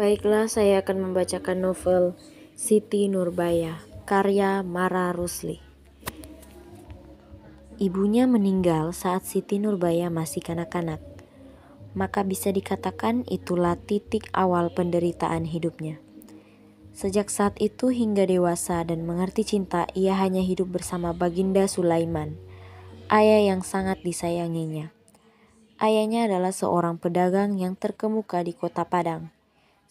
Baiklah, saya akan membacakan novel Siti Nurbaya, karya Mara Rusli. Ibunya meninggal saat Siti Nurbaya masih kanak-kanak, maka bisa dikatakan itulah titik awal penderitaan hidupnya. Sejak saat itu hingga dewasa dan mengerti cinta, ia hanya hidup bersama Baginda Sulaiman, ayah yang sangat disayanginya. Ayahnya adalah seorang pedagang yang terkemuka di kota Padang.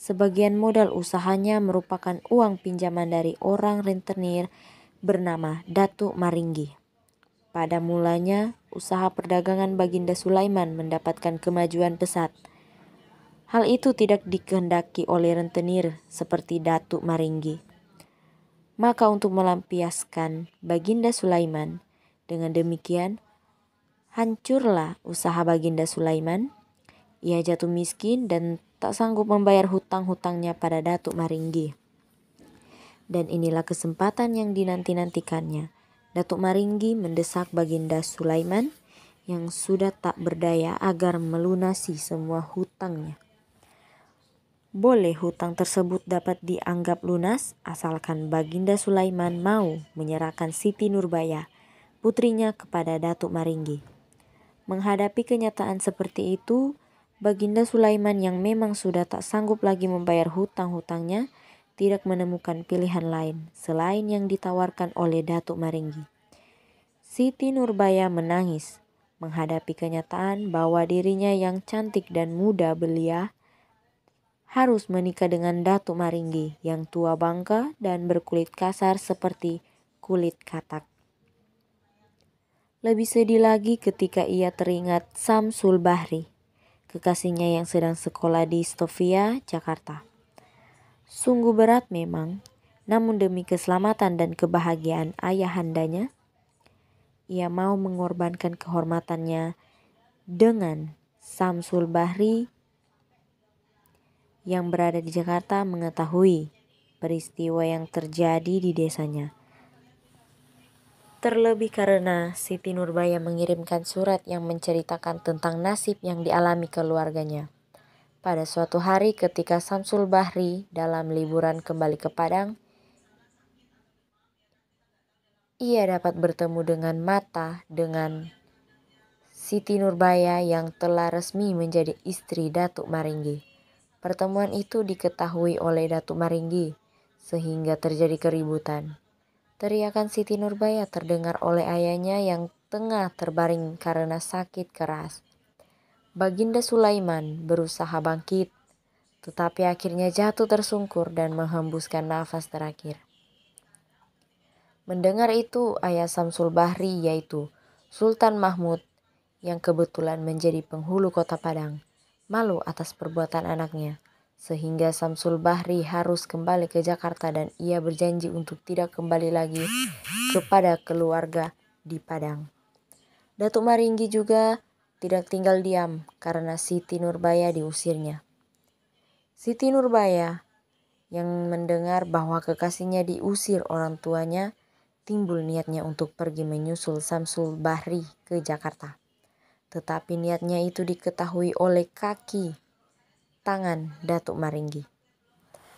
Sebagian modal usahanya merupakan uang pinjaman dari orang rentenir bernama Datuk Maringgi. Pada mulanya, usaha perdagangan Baginda Sulaiman mendapatkan kemajuan pesat. Hal itu tidak dikehendaki oleh rentenir seperti Datuk Maringgi. Maka untuk melampiaskan Baginda Sulaiman, dengan demikian hancurlah usaha Baginda Sulaiman. Ia jatuh miskin dan tak sanggup membayar hutang-hutangnya pada Datuk Maringgi. Dan inilah kesempatan yang dinanti-nantikannya. Datuk Maringgi mendesak Baginda Sulaiman yang sudah tak berdaya agar melunasi semua hutangnya. Boleh hutang tersebut dapat dianggap lunas asalkan Baginda Sulaiman mau menyerahkan Siti Nurbaya, putrinya, kepada Datuk Maringgi. Menghadapi kenyataan seperti itu, Baginda Sulaiman yang memang sudah tak sanggup lagi membayar hutang-hutangnya tidak menemukan pilihan lain selain yang ditawarkan oleh Datuk Maringgi. Siti Nurbaya menangis menghadapi kenyataan bahwa dirinya yang cantik dan muda belia harus menikah dengan Datuk Maringgi yang tua bangka dan berkulit kasar seperti kulit katak. Lebih sedih lagi ketika ia teringat Samsul Bahri, kekasihnya yang sedang sekolah di Stovia, Jakarta. Sungguh berat memang, namun demi keselamatan dan kebahagiaan ayahandanya, ia mau mengorbankan kehormatannya dengan Samsul Bahri yang berada di Jakarta mengetahui peristiwa yang terjadi di desanya. Terlebih karena Siti Nurbaya mengirimkan surat yang menceritakan tentang nasib yang dialami keluarganya. Pada suatu hari ketika Samsul Bahri dalam liburan kembali ke Padang, ia dapat bertemu dengan Siti Nurbaya yang telah resmi menjadi istri Datuk Maringgi. Pertemuan itu diketahui oleh Datuk Maringgi sehingga terjadi keributan. Teriakan Siti Nurbaya terdengar oleh ayahnya yang tengah terbaring karena sakit keras. Baginda Sulaiman berusaha bangkit, tetapi akhirnya jatuh tersungkur dan menghembuskan nafas terakhir. Mendengar itu, ayah Samsul Bahri yaitu Sultan Mahmud yang kebetulan menjadi penghulu kota Padang, malu atas perbuatan anaknya. Sehingga Samsul Bahri harus kembali ke Jakarta dan ia berjanji untuk tidak kembali lagi kepada keluarga di Padang. Datuk Maringgi juga tidak tinggal diam karena Siti Nurbaya diusirnya. Siti Nurbaya yang mendengar bahwa kekasihnya diusir orang tuanya, timbul niatnya untuk pergi menyusul Samsul Bahri ke Jakarta. Tetapi niatnya itu diketahui oleh kaki tangan Datuk Maringgi.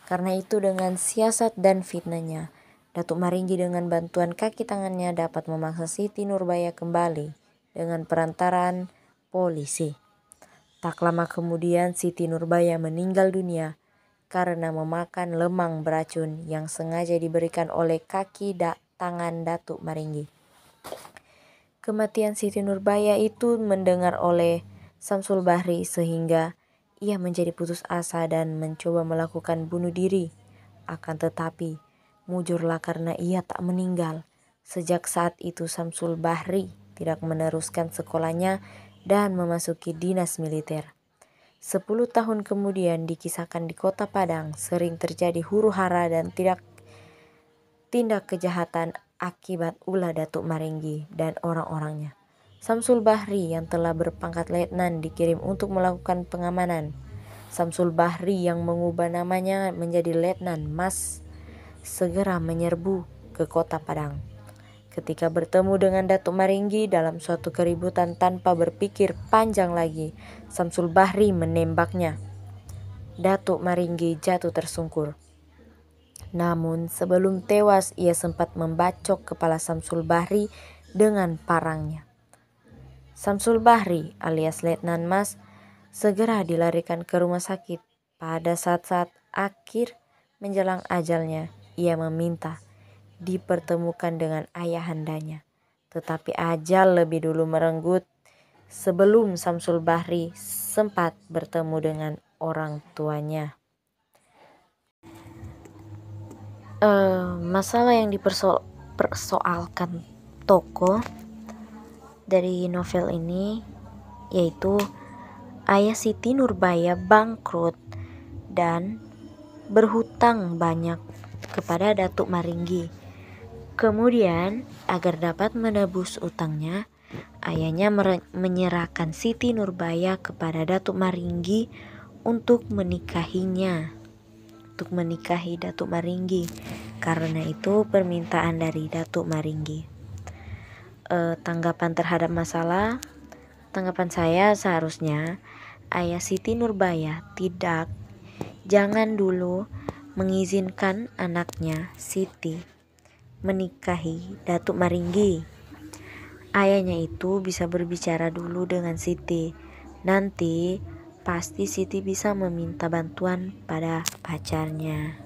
Karena itu dengan siasat dan fitnahnya, Datuk Maringgi dengan bantuan kaki tangannya dapat memaksa Siti Nurbaya kembali dengan perantaraan polisi. Tak lama kemudian Siti Nurbaya meninggal dunia karena memakan lemang beracun yang sengaja diberikan oleh kaki tangan Datuk Maringgi. Kematian Siti Nurbaya itu mendengar oleh Samsul Bahri sehingga ia menjadi putus asa dan mencoba melakukan bunuh diri. Akan tetapi, mujurlah karena ia tak meninggal. Sejak saat itu Samsul Bahri tidak meneruskan sekolahnya dan memasuki dinas militer. 10 tahun kemudian dikisahkan di kota Padang sering terjadi huru-hara dan tindak kejahatan akibat ulah Datuk Maringgi dan orang-orangnya. Samsul Bahri yang telah berpangkat letnan dikirim untuk melakukan pengamanan. Samsul Bahri yang mengubah namanya menjadi Letnan Mas segera menyerbu ke kota Padang. Ketika bertemu dengan Datuk Maringgi dalam suatu keributan tanpa berpikir panjang lagi, Samsul Bahri menembaknya. Datuk Maringgi jatuh tersungkur. Namun sebelum tewas ia sempat membacok kepala Samsul Bahri dengan parangnya. Samsul Bahri alias Letnan Mas segera dilarikan ke rumah sakit. Pada saat-saat akhir menjelang ajalnya, ia meminta dipertemukan dengan ayahandanya. Tetapi ajal lebih dulu merenggut sebelum Samsul Bahri sempat bertemu dengan orang tuanya. Masalah yang dipersoalkan tokoh dari novel ini yaitu ayah Siti Nurbaya bangkrut dan berhutang banyak kepada Datuk Maringgi. Kemudian agar dapat menebus utangnya, ayahnya menyerahkan Siti Nurbaya kepada Datuk Maringgi untuk menikahi Datuk Maringgi. Karena itu permintaan dari Datuk Maringgi. Tanggapan terhadap tanggapan saya seharusnya ayah Siti Nurbaya jangan dulu mengizinkan anaknya Siti menikahi Datuk Maringgi. Ayahnya itu bisa berbicara dulu dengan Siti. Nanti pasti Siti bisa meminta bantuan pada pacarnya.